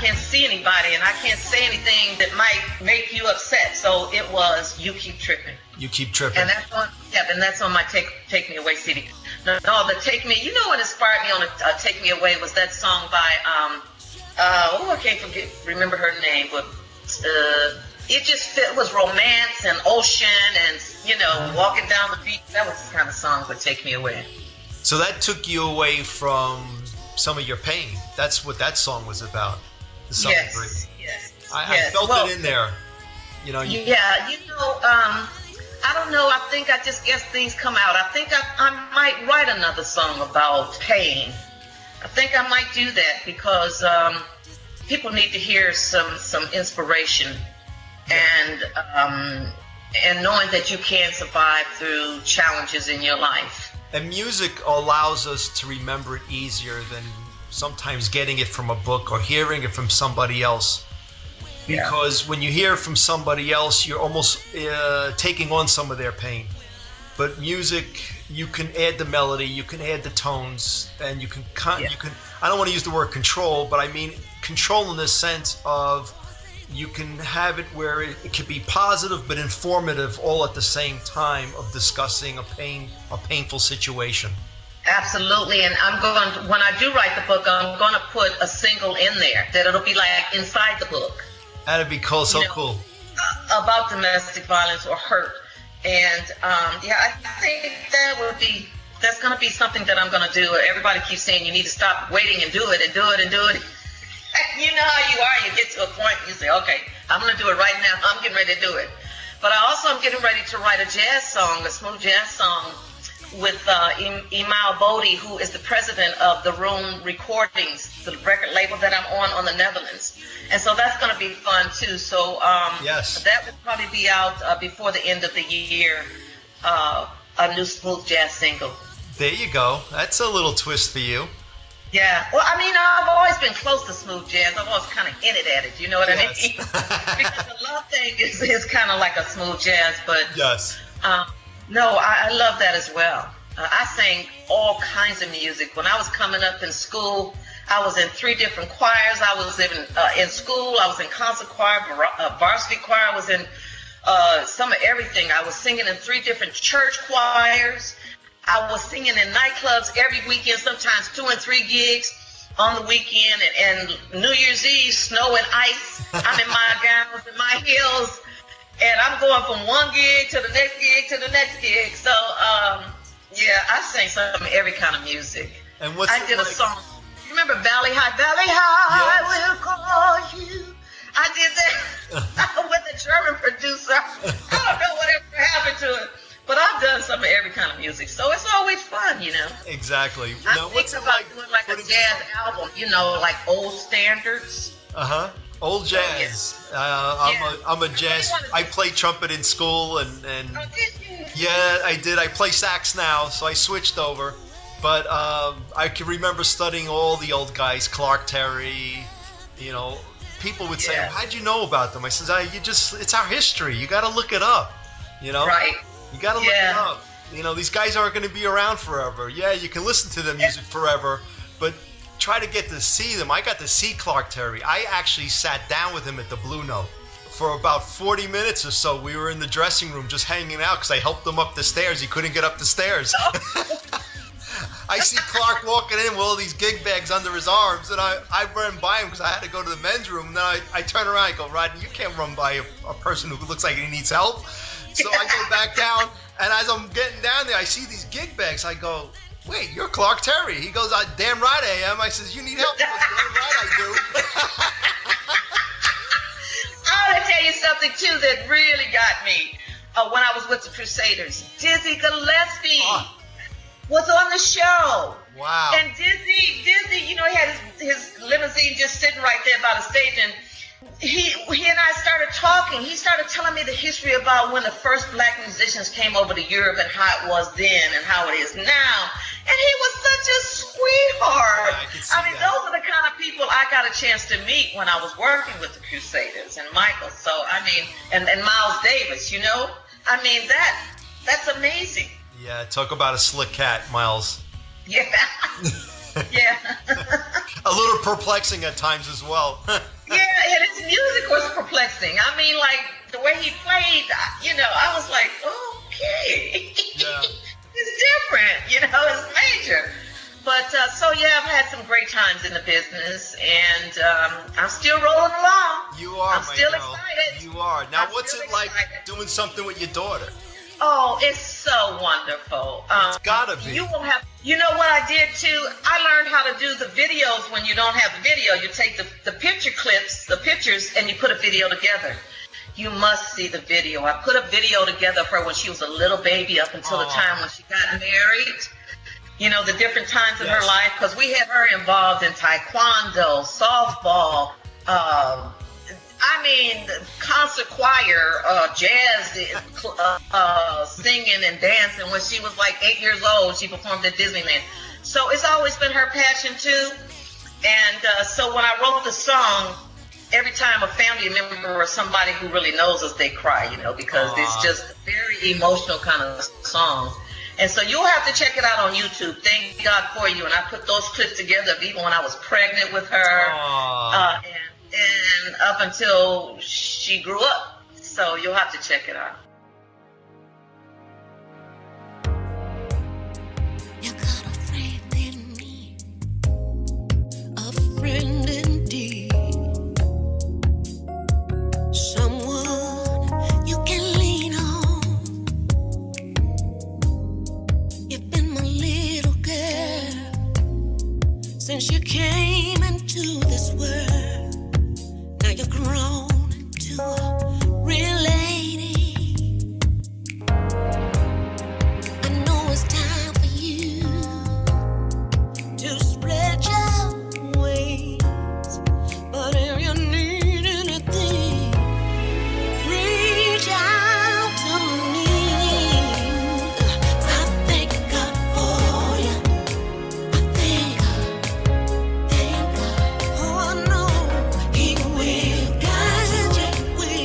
can't see anybody and I can't say anything that might make you upset. So it was You Keep Tripping. You Keep Tripping. And that's on my Take Me Away CD. No, the Take Me, you know what inspired me on Take Me Away was that song by, I can't remember her name, but it was romance and ocean and, walking down the beach. That was the kind of song that Take Me Away. So that took you away from some of your pain. That's what that song was about. To some degree. Yes. I felt it in there. I don't know. I think I just guess things come out. I think I might write another song about pain. I think I might do that because people need to hear some inspiration and knowing that you can survive through challenges in your life. And music allows us to remember it easier than sometimes getting it from a book or hearing it from somebody else. Because when you hear it from somebody else, you're almost taking on some of their pain. But music, you can add the melody, you can add the tones, and you can I don't want to use the word control, but I mean control in the sense of you can have it where it can be positive but informative all at the same time of discussing a painful situation. Absolutely, and when I do write the book, I'm going to put a single in there that it'll be like inside the book. That'd be cool, cool. About domestic violence or hurt. And I think that's going to be something that I'm going to do. Everybody keeps saying you need to stop waiting and do it and do it and do it. You know how you are. You get to a point and you say, okay, I'm going to do it right now. I'm getting ready to do it. But I also am getting ready to write a jazz song, a smooth jazz song with Emile Bodie, who is the president of TheRoomRecordings, the record label that I'm on the Netherlands. And so that's going to be fun too. So that will probably be out before the end of the year, a new smooth jazz single. There you go. That's a little twist for you. Yeah. Well, I mean, I've always been close to smooth jazz. I've always kind of hinted at it. You know what I mean? Because the Love Thang is kind of like a smooth jazz, but yes. No, I love that as well. I sang all kinds of music. When I was coming up in school, I was in 3 different choirs. I was in school. I was in concert choir, varsity choir. I was in some of everything. I was singing in 3 different church choirs. I was singing in nightclubs every weekend, sometimes 2 and 3 gigs on the weekend. And New Year's Eve, snow and ice. I'm in my gowns and my heels. And I'm going from one gig to the next gig to the next gig. So, I sang some every kind of music. And I did a song. You remember Valley High? Valley High, yes. I will call you. I did that with a German producer. I don't know whatever happened to it. But I've done some of every kind of music. So it's always fun, Exactly. I'm thinking about doing like a jazz album, like old standards. Uh-huh. Old jazz. I'm a jazz. I played trumpet in school and Oh, did you? Yeah, I did. I play sax now, so I switched over. But I can remember studying all the old guys, Clark Terry. People would say, "How'd you know about them?" I said, it's our history. You got to look it up. Right. You got to look it up. These guys aren't going to be around forever. Yeah, you can listen to their music forever, but try to get to see them. I got to see Clark Terry. I actually sat down with him at the Blue Note for about 40 minutes or so. We were in the dressing room just hanging out because I helped him up the stairs. He couldn't get up the stairs. I see Clark walking in with all these gig bags under his arms, and I run by him because I had to go to the men's room. And then I turn around and go, Rodney, you can't run by a person who looks like he needs help. So I go back down, and as I'm getting down there, I see these gig bags. I go, wait, you're Clark Terry. He goes, damn right I am. I says, you need help? He goes, damn right I do. I want to tell you something, too, that really got me when I was with the Crusaders. Dizzy Gillespie was on the show. Wow. And Dizzy, he had his limousine just sitting right there by the stage, and he and I started talking. He started telling me the history about when the first black musicians came over to Europe and how it was then and how it is now. And he was such a sweetheart. Yeah, I mean, those are the kind of people I got a chance to meet when I was working with the Crusaders and Michael. So, I mean, and Miles Davis, I mean, that's amazing. Yeah, talk about a slick cat, Miles. Yeah. Yeah. A little perplexing at times as well. Yeah, and his music was perplexing. I mean, like, the way he played, I was like, okay. Yeah. It's different, it's major. But, I've had some great times in the business, and I'm still rolling along. You are, I'm still excited. You are. Now, what's it like excited. doing something with your daughter? Oh, it's so wonderful. It's gotta be. You will have. You know what I did too? I learned how to do the videos when you don't have the video. You take the picture clips, the pictures, and you put a video together. You must see the video. I put a video together of her when she was a little baby up until the time when she got married. The different times in her life, because we had her involved in taekwondo, softball, concert choir, jazz, singing and dancing. When she was like 8 years old, she performed at Disneyland. So it's always been her passion too. And so when I wrote the song, every time a family member or somebody who really knows us, they cry, because it's just a very emotional kind of song. And so you'll have to check it out on YouTube. Thank God for you. And I put those clips together of even when I was pregnant with her, and up until she grew up. So you'll have to check it out. You got a friend in me, a friend indeed, someone you can lean on. You've been my little girl since you came into this world. Now you're grown into a real lady. I know it's time for you to spread your wings, but if you need anything, reach out to me. I thank God for you. I thank God. Oh, I know He will guide your way.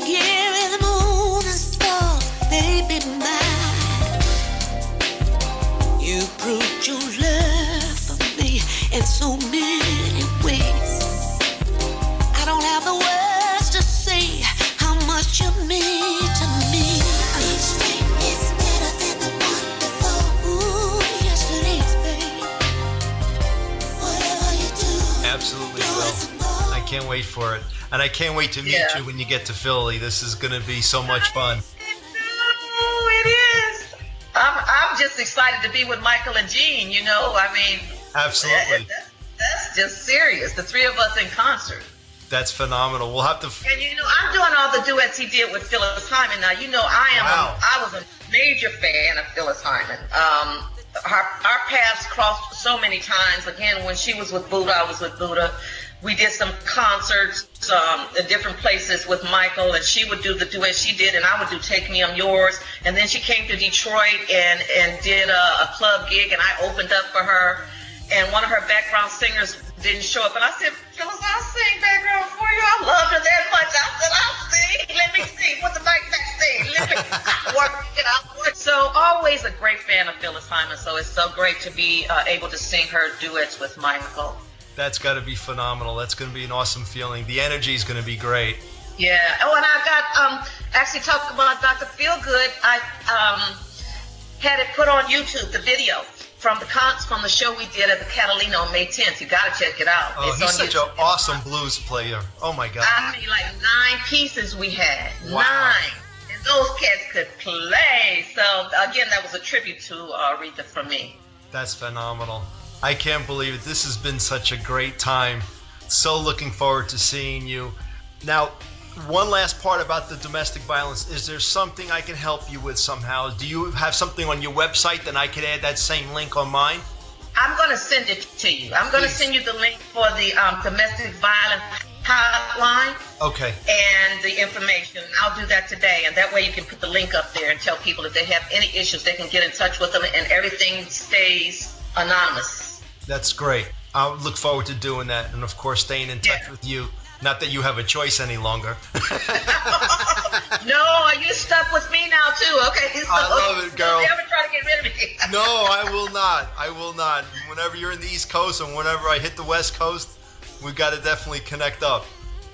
here in the moon and stars, baby mine. You proved your love for me in so many ways. I don't have the words to say how much you mean to me. Each day is better than the wonderful. Ooh, yes it is, babe. Whatever you do, Absolutely will. I can't wait for it. And I can't wait to meet you when you get to Philly. This is going to be so much fun. It is. I'm just excited to be with Michael and Jean, you know. I mean, Absolutely. That's just serious. The three of us in concert. That's phenomenal. We'll have to... And you know, I'm doing all the duets he did with Phyllis Hyman. Now, you know, I was a major fan of Phyllis Hyman. Our paths crossed so many times. Again, when she was with Buddha, I was with Buddha. We did some concerts in different places with Michael, and she would do the duet she did, and I would do Take Me, I'm Yours. And then she came to Detroit and did a club gig, and I opened up for her. And one of her background singers didn't show up, and I said, Phyllis, I'll sing background for you. I loved her that much. I said, I'll sing. Let me see what the night sing. Let me work it out. So always a great fan of Phyllis Hyman. So it's so great to be able to sing her duets with Michael. That's got to be phenomenal. That's going to be an awesome feeling. The energy is going to be great. Yeah. Oh, and I got actually talking about Dr. Feelgood. I had it put on YouTube, the video from the show we did at the Catalina on May 10th. You got to check it out. Oh, he's such an awesome blues player. Oh my God. I mean, like 9 pieces we had. Wow. 9. And those cats could play. So again, that was a tribute to Aretha from me. That's phenomenal. I can't believe it. This has been such a great time. So looking forward to seeing you. Now, one last part about the domestic violence. Is there something I can help you with somehow? Do you have something on your website that I could add that same link on mine? I'm going to send it to you. I'm going to send you the link for the domestic violence hotline. Okay. And the information. I'll do that today. And that way you can put the link up there and tell people if they have any issues, they can get in touch with them, and everything stays anonymous. That's great. I'll look forward to doing that, and of course staying in touch with you. Not that you have a choice any longer. No, you stuck with me now too, okay? So I love it, girl. Don't ever try to get rid of me. No, I will not. I will not. Whenever you're in the East Coast and whenever I hit the West Coast, we've got to definitely connect up.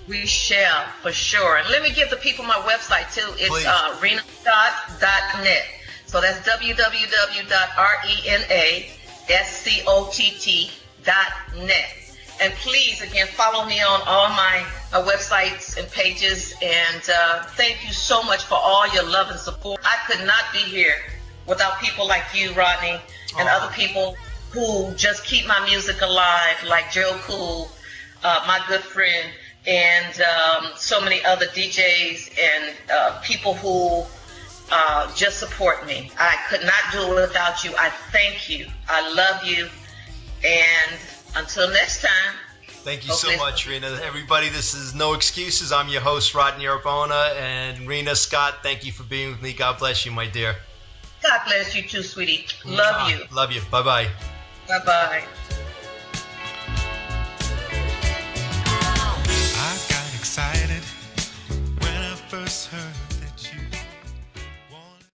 We shall, for sure. And let me give the people my website too. It's renascott.net. So that's www.renascott.net. And please, again, follow me on all my websites and pages. And thank you so much for all your love and support. I could not be here without people like you, Rodney, and other people who just keep my music alive, like Joe Cool, my good friend, and so many other DJs and people who just support me. I could not do it without you. I thank you. I love you. And until next time. Thank you so much, Rena. Everybody, this is No Excuses. I'm your host, Rodney Arbona, and Rena Scott, thank you for being with me. God bless you, my dear. God bless you too, sweetie. Love you. Love you. Bye-bye. Bye-bye. I got excited when I first heard